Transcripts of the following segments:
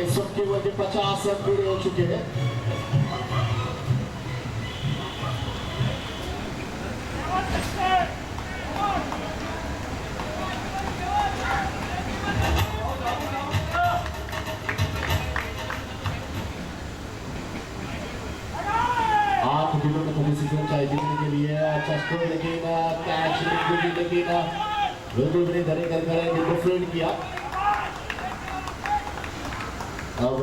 इस वक्त केवल 50 रन पूरे हो चुके हैं। आठ विकेटों में थोड़ी सी चाहिए जीतने के लिए। अच्छा स्कोर, लेकिन कैच लेकिन बिल्कुल भी धरे कर बिल्कुल फील्ड किया। अब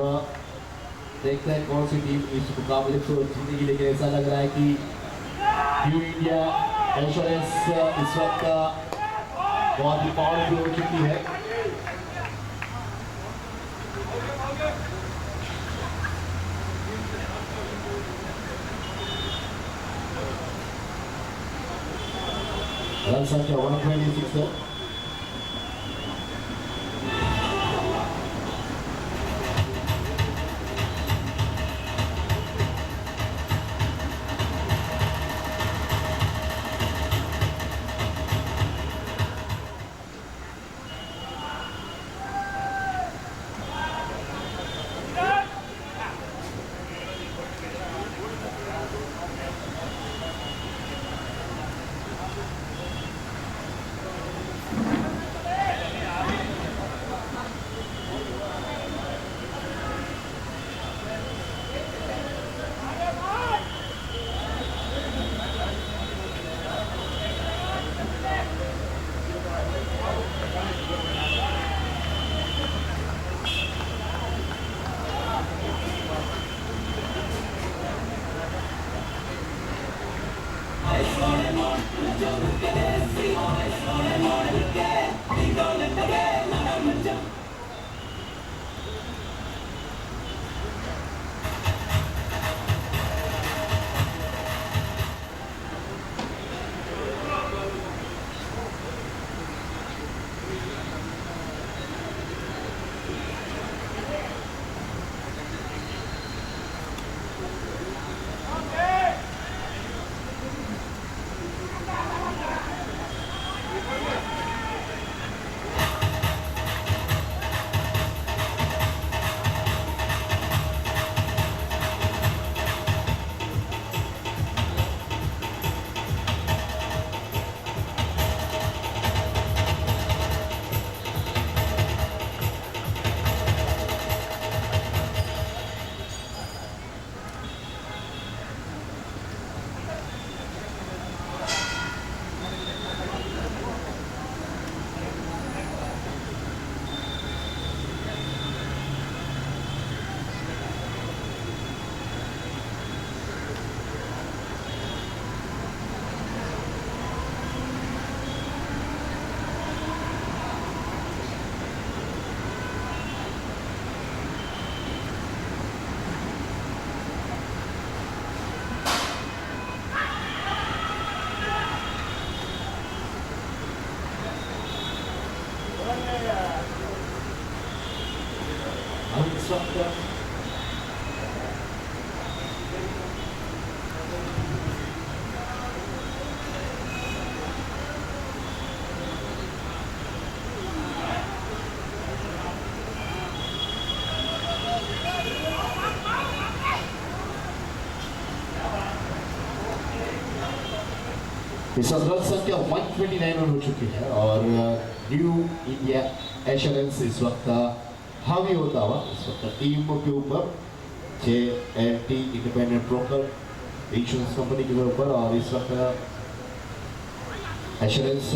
देखते हैं कौन सी टीम इस मुकाबले को जीतेगी, लेकिन ऐसा लग रहा है कि न्यू इंडिया एश्योरेंस इस वक्त बहुत ही पावरफुल हो चुकी है। रन संख्या 126 है। इस वक्त रन संख्या 129 रन हो चुकी है और न्यू इंडिया एश्योरेंस इस वक्त हावी होता हुआ इस वक्त टीम के ऊपर JNT independent broker insurance company के ऊपर। और इस वक्त एश्योरेंस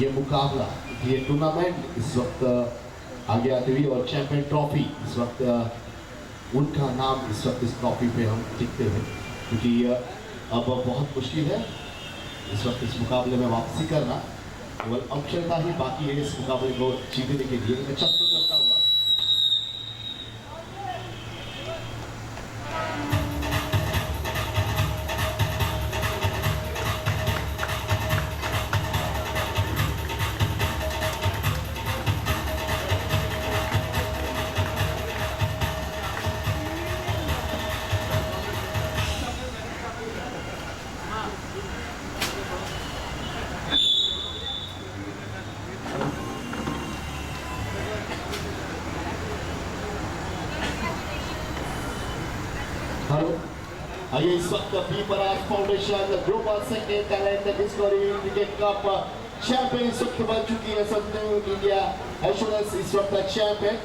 ये मुकाबला, ये टूर्नामेंट इस वक्त आगे आती हुई और चैंपियन ट्रॉफी इस वक्त उनका नाम इस वक्त इस ट्रॉफी पे हम लिखते हैं, क्योंकि अब बहुत मुश्किल है इस वक्त इस मुकाबले में वापसी करना। केवल अक्षरता ही बाकी है इस मुकाबले को जीतने के लिए। मैं चक्कर करता हुआ आइए इस वक्त B Parag foundation global second talent discovery cricket cup champion इस वक्त बन चुकी है। न्यू इंडिया एश्योरेंस इस वक्त चैंपियन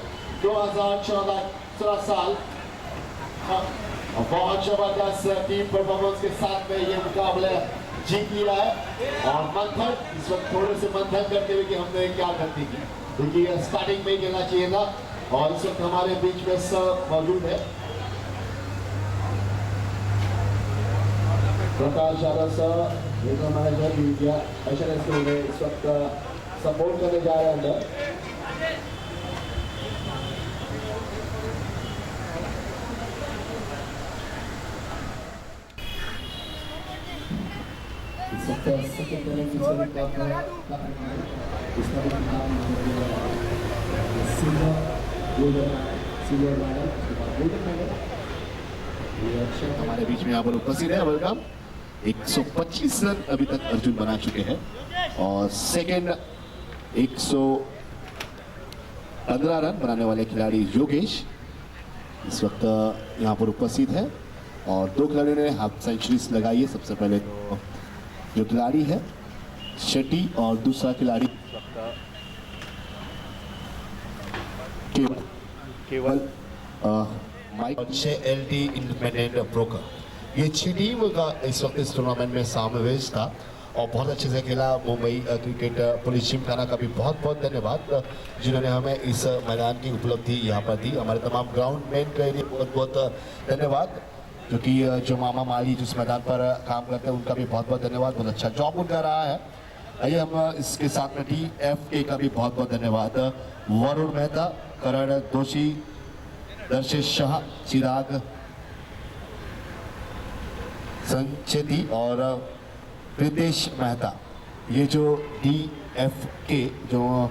2014 साल। और बहुत जबरदस्त टीम परफॉर्मेंस के साथ में ये मुकाबला जीत लिया है। और मंथन इस वक्त थोड़े से मंथन करते हुए कि हमने क्या गलती की, क्योंकि स्टार्टिंग में ही कहना चाहिए था। और इस वक्त हमारे बीच में सर मौजूद है Prakash Yadav sir, regional manager India assurance के लिए इस वक्त सपोर्ट करने जा रहे हैं अंदर। इस वक्त सेकंड टैलेंट डिस्कवरी कप इसका भी नाम सिल्वर मेडल हमारे बीच में यहाँ पर उपस्थित है। वेलकम। 125 रन अभी तक अर्जुन बना चुके हैं और सेकंड 115 रन बनाने वाले खिलाड़ी योगेश इस वक्त यहाँ पर उपस्थित है। और दो खिलाड़ियों ने हाफ सेंचुरीज लगाई है। सबसे पहले जो खिलाड़ी है शेट्टी और दूसरा खिलाड़ी केवल माइक 6 LT इंडिपेंडेंट ब्रोकर। ये 6 टीम का इस वक्त इस टूर्नामेंट में समावेश था और बहुत अच्छे से खेला। मुंबई क्रिकेट पुलिस जिमखाना का भी बहुत बहुत धन्यवाद जिन्होंने हमें इस मैदान की उपलब्धि यहाँ पर दी। हमारे तमाम ग्राउंड मैन के लिए बहुत बहुत धन्यवाद, क्योंकि जो मामा माली जिस मैदान पर काम करते हैं उनका भी बहुत बहुत धन्यवाद। बहुत अच्छा जॉब उनका रहा है। आइए हम इसके साथ में TFK का भी बहुत बहुत धन्यवाद। वरुण मेहता, करण दोषी, दर्शिश शाह, चिराग संचेती और प्रीतेश मेहता, ये जो TFK जो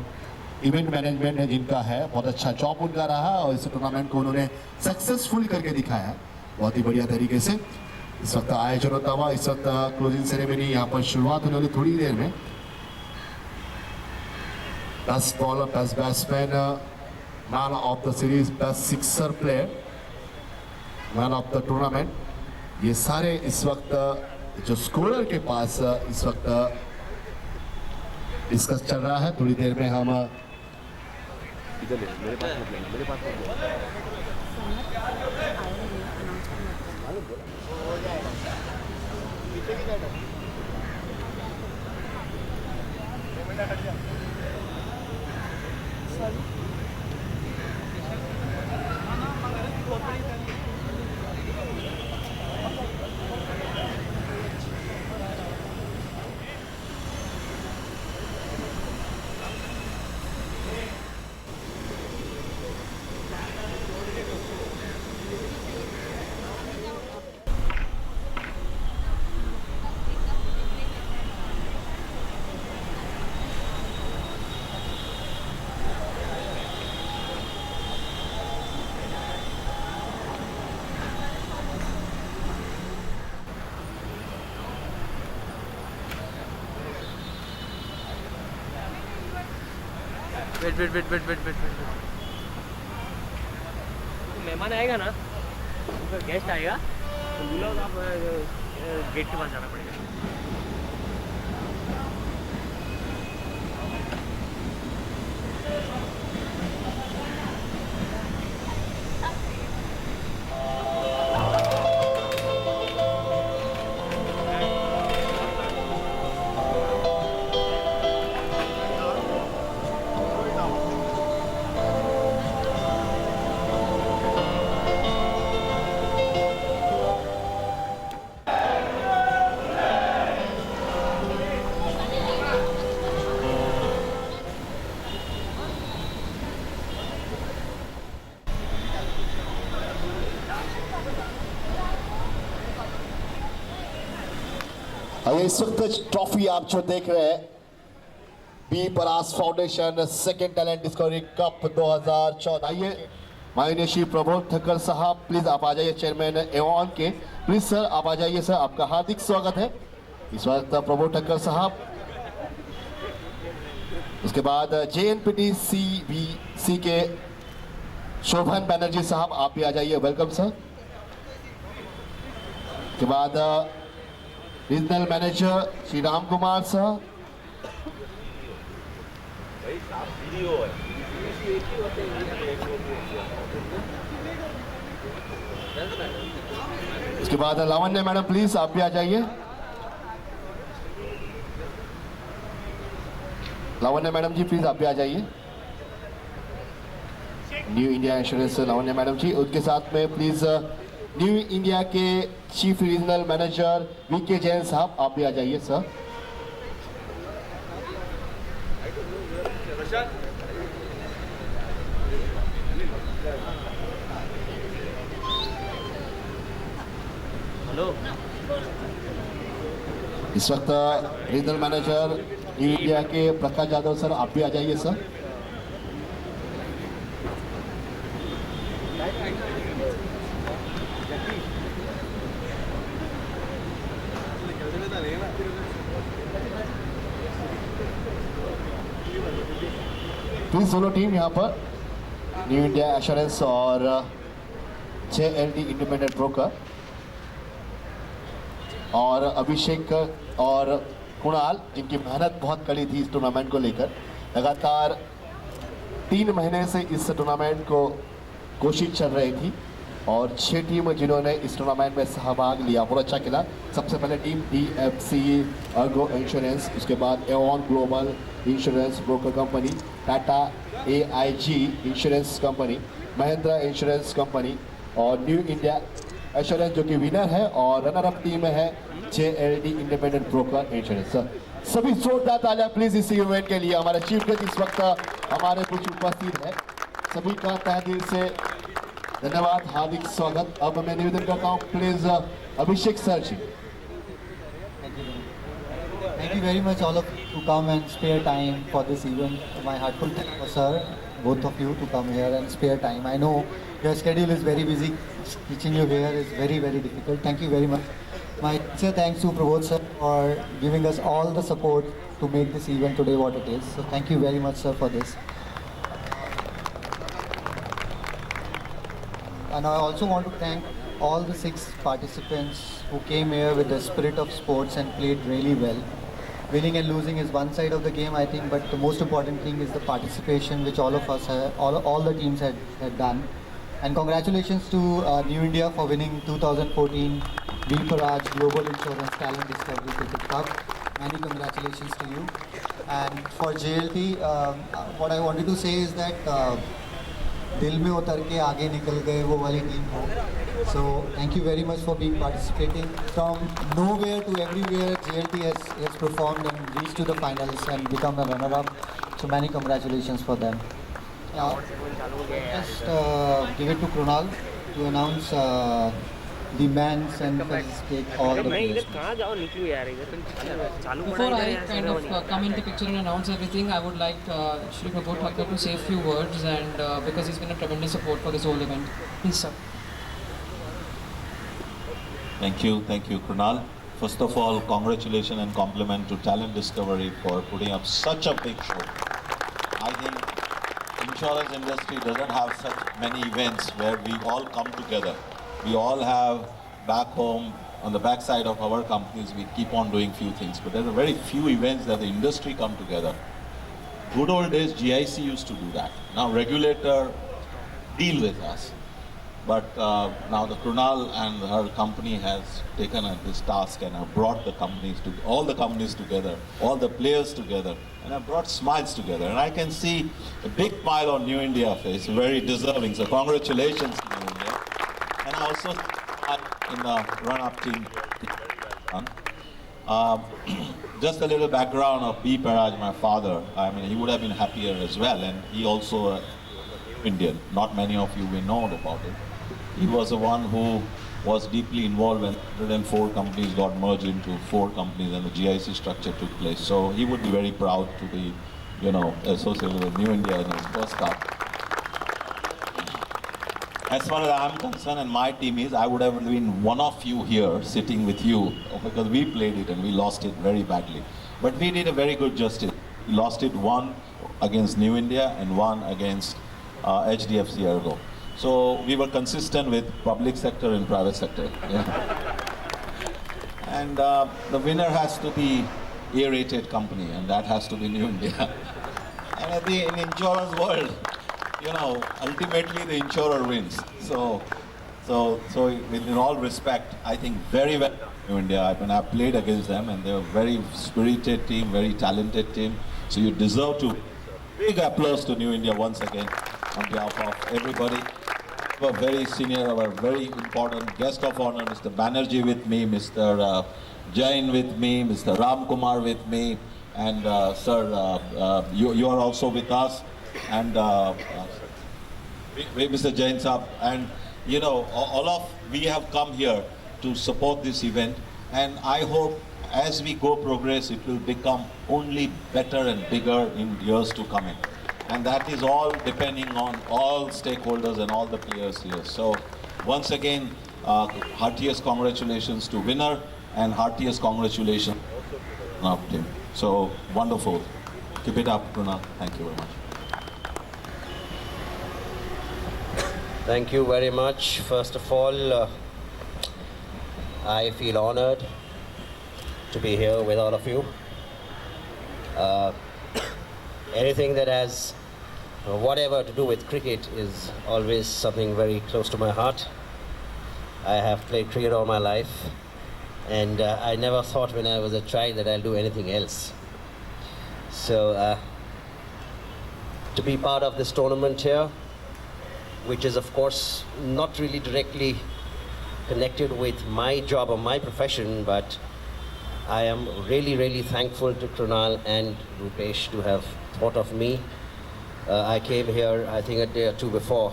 इवेंट मैनेजमेंट है जिनका है, बहुत अच्छा जॉब उनका रहा और इस टूर्नामेंट को उन्होंने सक्सेसफुल करके दिखाया है बहुत ही बढ़िया तरीके से। इस वक्त आयोजन होता हुआ इस वक्त क्लोजिंग सेरेमनी यहाँ पर शुरुआत होने वाली थोड़ी देर में। 10 bowler, 10 batsman, man of the series, best sixer player, man of the tournament, ये सारे इस वक्त जो स्कोरर के पास इस वक्त डिस्कस चल रहा है। थोड़ी देर में हम इधर मेरे पास वेट मेहमान आएगा ना, फिर गेस्ट आएगा तो बोलो आप गेट के पास जाना पड़ेगा। इस वक्त ट्रॉफी आप जो देख रहे हैं B Paras foundation second talent discovery cup 2014। आइए माननीय श्री प्रबोध ठक्कर साहब, प्लीज आप आ जाइए, चेयरमैन एवॉन के, प्लीज सर आप आ जाइए सर, आपका हार्दिक स्वागत है इस वक्त प्रबोध ठक्कर साहब। उसके बाद JNPT CVC के शोभन बैनर्जी साहब, आप भी आ जाइए, वेलकम सर। उसके बाद regional manager Shri Ram Kumar sir, उसके बाद लावण्य मैडम प्लीज आप भी आ जाइए। लावण्य मैडम जी प्लीज आप भी आ जाइए। New India insurance Lavanya madam ji, उसके साथ में प्लीज न्यू इंडिया के chief regional manager VK Jain साहब आप भी आ जाइए सर। हेलो, इस वक्त रीजनल मैनेजर न्यू इंडिया के प्रकाश यादव सर आप भी आ जाइए सर। प्लीज सोलो टीम यहाँ पर न्यू इंडिया एश्योरेंस और JLD इंडिपेंडेंट ब्रोकर और अभिषेक और कुणाल, जिनकी मेहनत बहुत कड़ी थी इस टूर्नामेंट को लेकर। लगातार 3 महीने से इस टूर्नामेंट को कोशिश चल रही थी और 6 टीम जिन्होंने इस टूर्नामेंट में सहभाग लिया, बहुत अच्छा खेला। सबसे पहले टीम DFC अर्गो इंश्योरेंस, उसके बाद Avon global insurance broker company, Tata AIG insurance company, Mahindra insurance company और न्यू इंडिया एश्योरेंस जो कि विनर है, और रनर अप टीम है JLD इंडिपेंडेंट ब्रोकर इंश्योरेंस। सभी जोरदार तालियां प्लीज इस इवेंट के लिए। हमारे चीफ गेस्ट इस वक्त हमारे कुछ उपस्थित है, सभी का तहे दिल से धन्यवाद, हार्दिक स्वागत। अब मैं निवेदन करता हूँ please Abhishek sir ji. Thank you very much all of you to come and spare time for this event. My heartfelt thanks for sir, both of you to come here and spare time. I know your schedule is very busy. Teaching you here is very, very difficult. Thank you very much. My sincere thanks to Prabodh sir for giving us all the support to make this event today what it is. So thank you very much sir for this. And I also want to thank all the 6 participants who came here with the spirit of sports and played really well. Winning and losing is one side of the game, I think, but the most important thing is the participation which all of us, all the teams had done. And congratulations to New India for winning 2014 V Paraj Global Insurance Talent Discovery Cricket Cup. Many congratulations to you. And for JLT, what I wanted to say is that दिल में उतर के आगे निकल गए वो वाली team हो. So thank you very much for being participating. From nowhere to everywhere, JLT has performed and reached to the finals and become a runner-up. So many congratulations for them. Just give it to Krunal to announce the men's and take all the मैं इधर players. कहाँ जाऊँ निकलूँ यार इधर चालू Before I kind of come into picture and announce everything, I would like Shri Prabodh Thakur to say a few words, and because he's been a tremendous support for this whole event. Please, sir. Thank you, Krunal. First of all, congratulations and compliment to Talent Discovery for putting up such a big show. I think insurance industry doesn't have such many events where we all come together. We all have back home, on the backside of our companies, we keep on doing few things, but there are very few events that the industry come together. Good old days, GIC used to do that. Now regulator deal with us. But now the Krunal and her company has taken this task and have brought the companies to all the companies together, all the players together, and have brought smiles together. And I can see a big smile on New India face, very deserving. So congratulations, New India. And also in the run-up team. Just a little background of B. Paraj, my father. I mean, he would have been happier as well, and he also Indian. Not many of you will know about it. He was the one who was deeply involved when 104 companies got merged into 4 companies and the GIC structure took place. So he would be very proud to be, associated with New India in his first cup. As far as I'm concerned and my team is, I would have been one of you here sitting with you because we played it and we lost it very badly. But we did a very good justice. We lost it 1 against New India and 1 against HDFC Ergo. So we were consistent with public sector and private sector. Yeah. And the winner has to be A-rated company, and that has to be New India. And at the in insurance world, you know, ultimately the insurer wins. So in all respect, I think very well New India. I mean, I've played against them, and they're a very spirited team, very talented team. So you deserve to. Big applause to New India once again on behalf of everybody. Our very senior, our very important guest of honor, Mr. Banerjee with me, Mr. Jain with me, Mr. Ram Kumar with me, and sir, you are also with us, and Mr. Jain Saab, and you know, we have come here to support this event, and I hope as we go progress, it will become only better and bigger in years to come in. And that is all depending on all stakeholders and all the players here. So once again, heartiest congratulations to winner and heartiest congratulations to team. So wonderful. Keep it up, Krunal. Thank you very much. Thank you very much. First of all, I feel honored to be here with all of you. Anything that has whatever to do with cricket is always something very close to my heart. I have played cricket all my life, and I never thought when I was a child that I'll do anything else. So to be part of this tournament here, which is of course not really directly connected with my job or my profession, but I am really, really thankful to Krunal and Rupesh to have thought of me. I came here, I think, a day or two before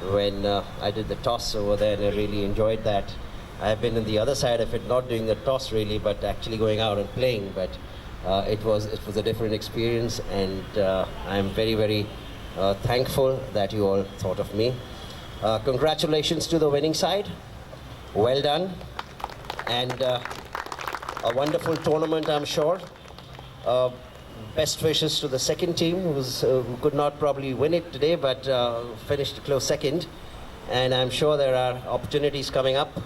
when I did the toss over there, and I really enjoyed that. I have been on the other side of it, not doing the toss really, but actually going out and playing. But it was a different experience, and I am very, very thankful that you all thought of me. Congratulations to the winning side. Well done. And a wonderful tournament, I'm sure. Best wishes to the second team, who could not probably win it today, but finished a close second. And I'm sure there are opportunities coming up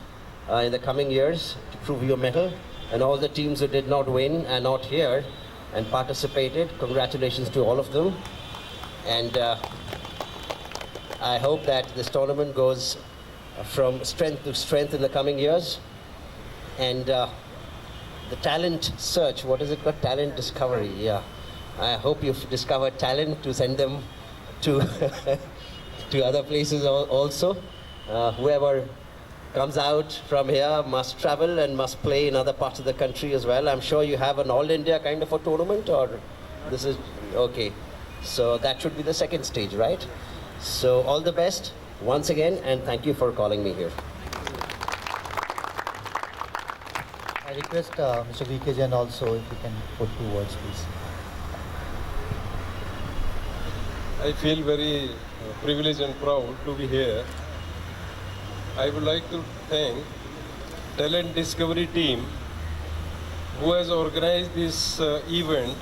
in the coming years to prove your mettle. And all the teams who did not win are not here and participated. Congratulations to all of them. And I hope that this tournament goes from strength to strength in the coming years. And the talent search, what is it called? Talent discovery, yeah. I hope you've discovered talent to send them to to other places also. Whoever comes out from here must travel and must play in other parts of the country as well. I'm sure you have an all-India kind of a tournament, or this is, okay. So that should be the second stage, right? So all the best once again, and thank you for calling me here. I request Mr. V.K. Jain also, if you can put 2 words, please. I feel very privileged and proud to be here. I would like to thank Talent Discovery team who has organized this event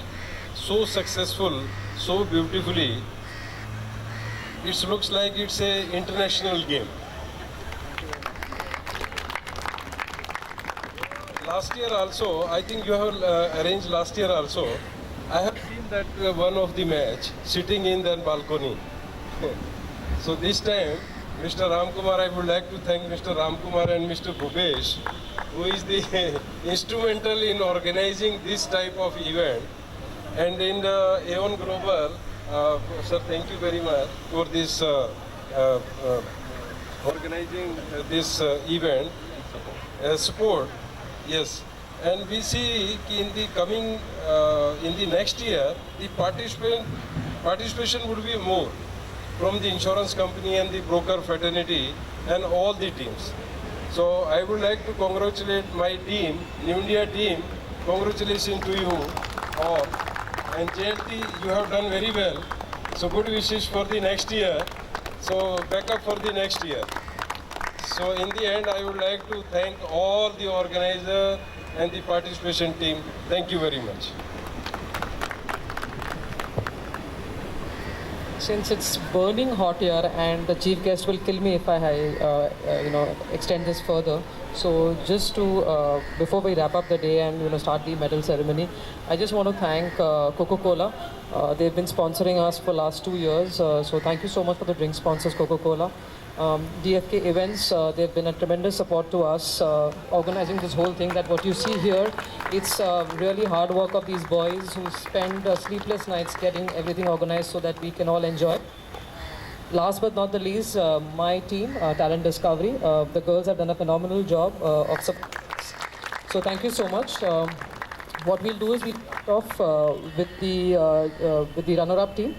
so successful, so beautifully. It looks like it's an international game. Last year also, I think you have arranged last year also. I have seen that one of the match sitting in the balcony. So this time, Mr. Ram Kumar, I would like to thank Mr. Ram Kumar and Mr. Bhupesh, who is the instrumental in organizing this type of event. And in the Aeon Global, sir, thank you very much for this organizing this event. Support, yes. And we see in the coming, in the next year, the participation would be more from the insurance company and the broker fraternity and all the teams. So I would like to congratulate my team, New India team. Congratulations to you all. And JLT, you have done very well. So good wishes for the next year. So back up for the next year. So in the end, I would like to thank all the organizers and the participation team. Thank you very much. Since it's burning hot here, and the chief guest will kill me if I extend this further, So just to before we wrap up the day and start the medal ceremony, I just want to thank Coca-Cola. They've been sponsoring us for last 2 years. So thank you so much for the drink sponsors, Coca-Cola. DFK Events, they've been a tremendous support to us organizing this whole thing. That what you see here, it's really hard work of these boys who spend sleepless nights getting everything organized so that we can all enjoy. Last but not the least, my team, Talent Discovery, the girls have done a phenomenal job of support. So thank you so much. What we'll do is we start off with the runner-up team.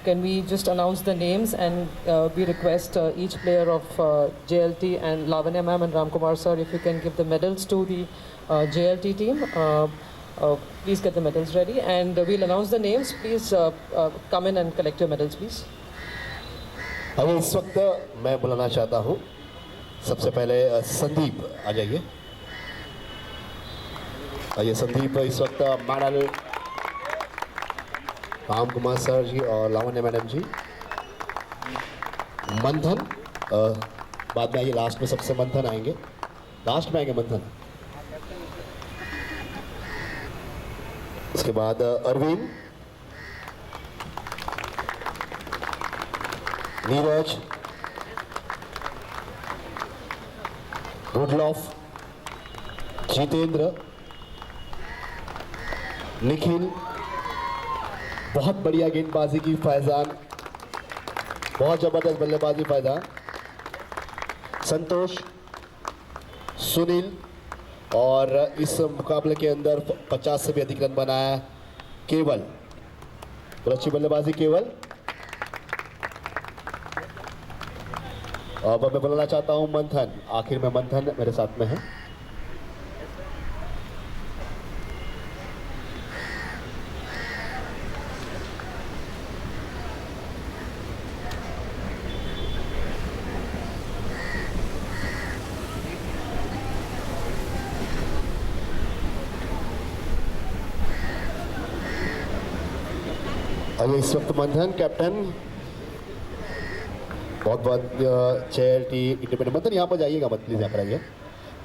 Can we just announce the names, and we request each player of JLT and Lavanya ma'am and Ramkumar sir, if you can give the medals to the JLT team. Please get the medals ready, and we'll announce the names. Please come in and collect your medals, please. अब इस वक्त मैं बुलाना चाहता हूँ सबसे पहले संदीप आ जाइए। आइए संदीप, इस वक्त मेडल राम कुमार सर जी और लावण्य मैडम जी। मंथन बाद में आइए, लास्ट में सबसे मंथन आएंगे, लास्ट में आएंगे मंथन। उसके बाद अरविंद, नीरज, रुडलॉफ, जितेंद्र, निखिल, बहुत बढ़िया गेंदबाजी की फैजान, बहुत जबरदस्त बल्लेबाजी फैजान, संतोष, सुनील, और इस मुकाबले के अंदर 50 से भी अधिक रन बनाया केवल, और अच्छी बल्लेबाजी केवल। अब मैं बुलाना चाहता हूं मंथन, आखिर में मंथन मेरे साथ में है। अभी इस वक्त मंथन कैप्टन, बहुत बहुत JLT इंडिपेंडेंट। मंथन यहाँ पर जाइएगा मत, प्लीज यहाँ पर आइए।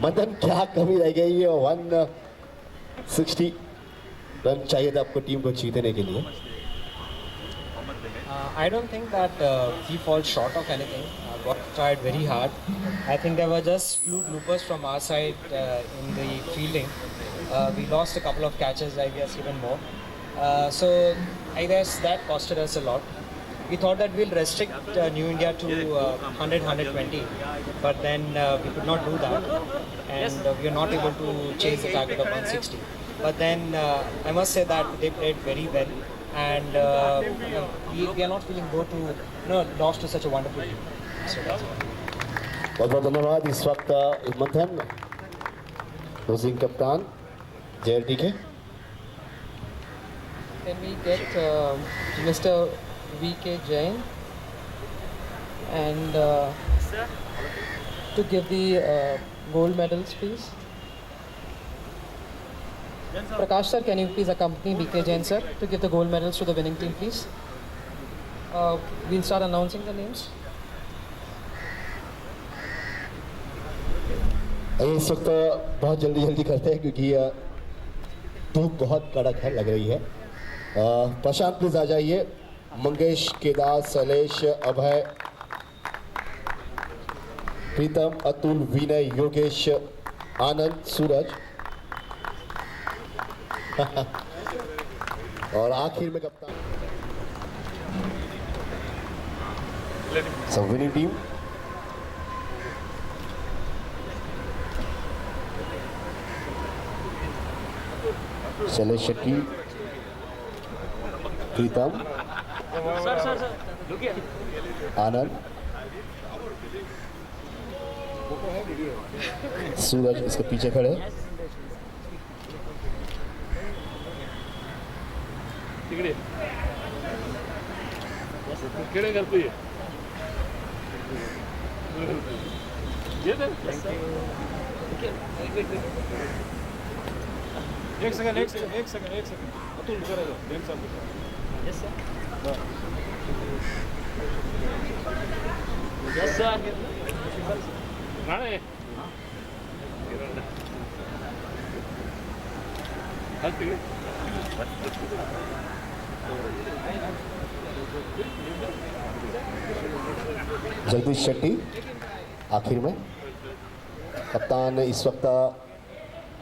मंथन, क्या कमी रह गई है? 160 रन चाहिए था आपको टीम को जीतने के लिए। I don't think that we fall short of anything. We tried very hard. I think there were just few bloopers from our side in the fielding. We lost a couple of catches, I guess, even more. So I guess that costed us a lot. We thought that we'll restrict New India to 100, 120, but then we could not do that, and we are not able to chase the target of 160. But then I must say that they played very well, and we are not feeling good to lost to such a wonderful team. So that's it. बहुत बहुत धन्यवाद। इस वक्त मंथन losing कप्तान JLT के। Can we get Mr. VK Jain and to give the gold medals, please? Prakash sir, can you please accompany VK Jain sir to give the gold medals to the winning team, please? We'll start announcing the names. इस वक्त बहुत जल्दी करते हैं क्योंकि धूप बहुत कड़क है, लग रही है। प्रशांत प्लीज आ जाइए। मंगेश, केदार, शैलेश, अभय, प्रीतम, अतुल, विनय, योगेश, आनंद, सूरज और आखिर में कप्तान। सब विनिंग टीम। शैलेश शेट्टी, प्रीतम, आनंद, सूरज इसके पीछे खड़े। एक सेकंड अतुल करेगा देख सकते। Yes sir, yes sir. Jagdish Shetty आखिर में कप्तान इस वक्त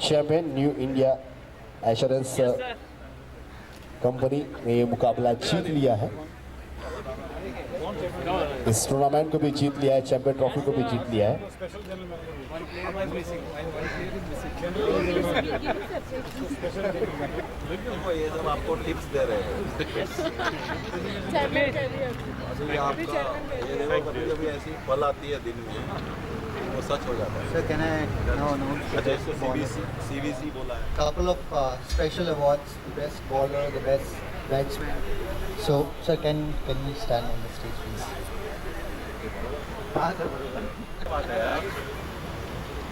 champion new India assurance company ने ये मुकाबला जीत लिया है, इस टूर्नामेंट को भी जीत लिया है, चैंपियन ट्रॉफी को भी जीत लिया है। ये सब आपको टिप्स दे रहे हैं। अभी आपका ये देखो कभी ऐसी पल आती है दिन में वो सच हो जाता है। Sir, can I now अच्छा इसको CBC बोला है। couple of special awards, the best bowler, the best batsman. So, sir, can you stand on the stage, please? बात है यार,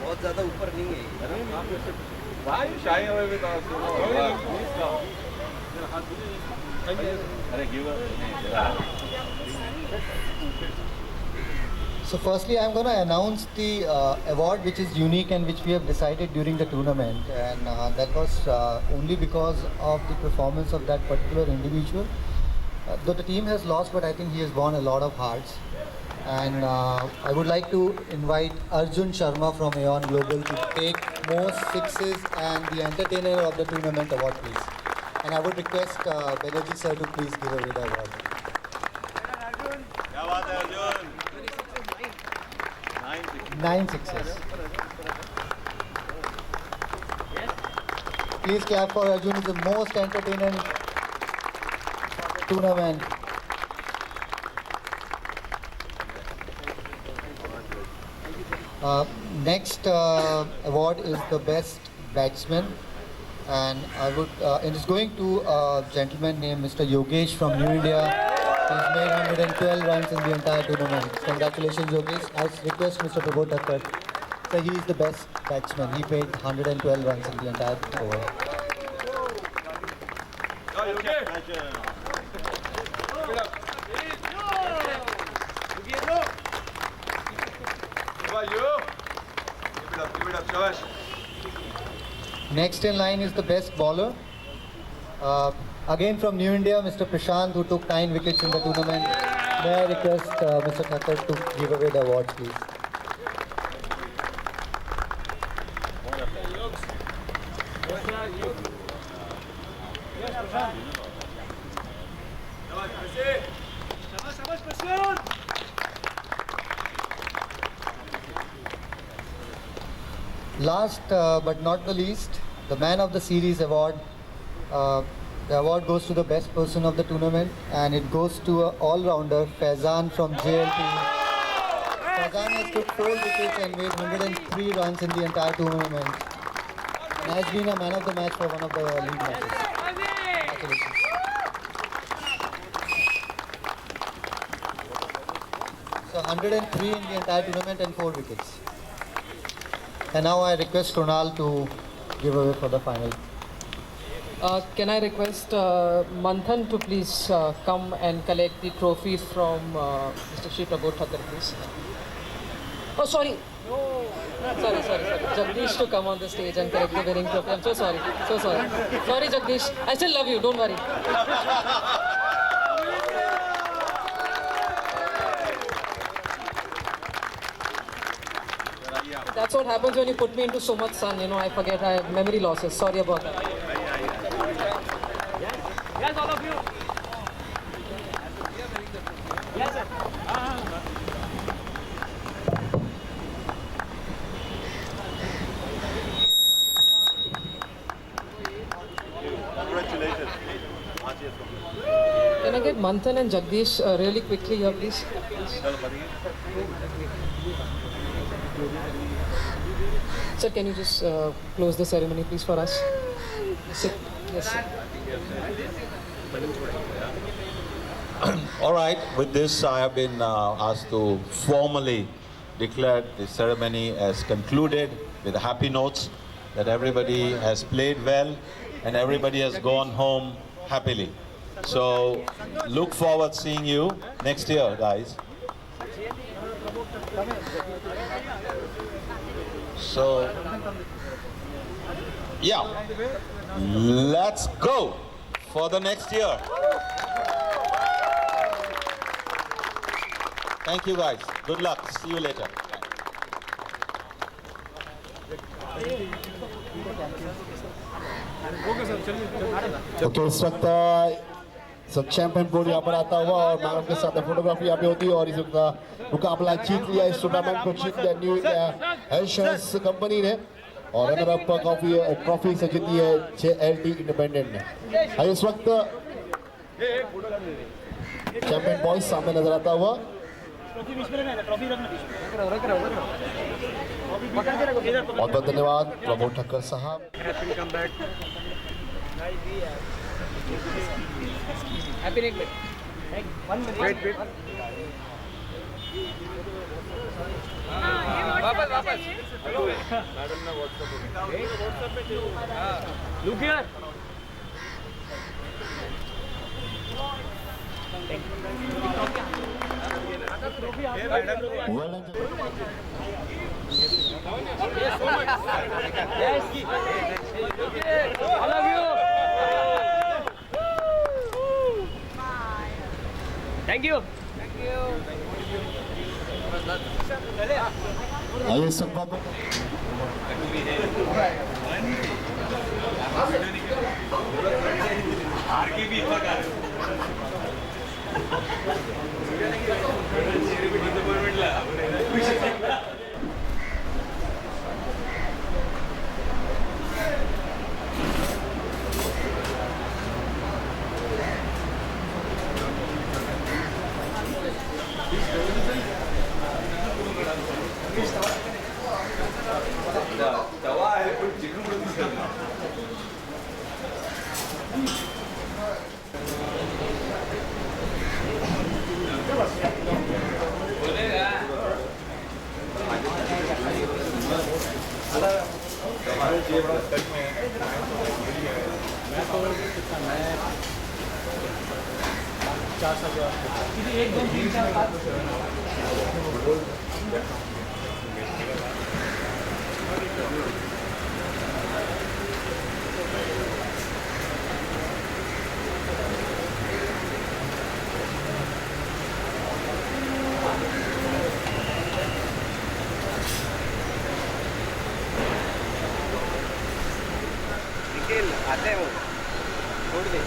बहुत ज़्यादा ऊपर नहीं है। Why you shy away with us? Please come. अरे give us. So firstly, I'm going to announce the award which is unique and which we have decided during the tournament, and that was only because of the performance of that particular individual. Though the team has lost, but I think he has won a lot of hearts. And I would like to invite Arjun Sharma from Aeon Global to take most sixes and the entertainer of the tournament award, please. And I would request Banerjee sir to please give away the award. क्या बात है Arjun? 9 sixes. Please clap for Arjun. He's the most entertaining tournament. Next award is the best batsman, and it is going to a gentleman named Mr. Yogesh from New India. He's made 112 runs in the entire tournament. Congratulations, Yogesh. I request Mr. Prabhu Thakkar. So he is the best batsman. He made 112 runs in the entire over. Next in line is the best bowler. Again from New India, Mr. Prashant, who took 9 wickets in the tournament. May I request Mr. Thakkar to give away the award, please. Last but not the least, the Man of the Series award. The award goes to the best person of the tournament, and it goes to an all-rounder, Faizan from JLT. Faizan has took 4 wickets and made 103 runs in the entire tournament, and has been a man of the match for one of the league matches. Congratulations. So 103 in the entire tournament and 4 wickets. And now I request Kunal to give away for the final. Can I request Manthan to please come and collect the trophy from Mr. Shri Prabhu Thakkar, please? Oh, sorry. Sorry. Jagdish to come on the stage and collect the winning trophy. I'm so sorry. Sorry, Jagdish. I still love you. Don't worry. That's what happens when you put me into so much sun. You know, I forget. I have memory losses. Sorry about that. Yes, all of you. Yes, sir. Congratulations. Can I get Manthan and Jagdish really quickly here, please? Sir, can you just close the ceremony, please, for us? Sit. Yes, sir. All right, with this I have been asked to formally declare the ceremony as concluded with happy notes that everybody has played well and everybody has gone home happily. So look forward seeing you next year, guys. So, yeah. Let's go for the next year. Thank you guys. Good luck. See you later. तो इस वक्त champion board यहाँ पर आता हुआ और ma'am के साथ फोटोग्राफी यहाँ पे होती है और इस वक्त मुकाबला जीत लिया इस टूर्नामेंट को जीत लिया न्यू इंडिया इंश्योरेंस कंपनी ने और रनर अप ट्रॉफी से जीती है JLT इंडिपेंडेंट ने। इस वक्त चैंपियन बॉयज सामने नजर आता हुआ। बहुत बहुत धन्यवाद प्रमोद ठक्कर साहब। Look here. I love you. Thank you. आइए सब आते हैं वो छोड़ दे।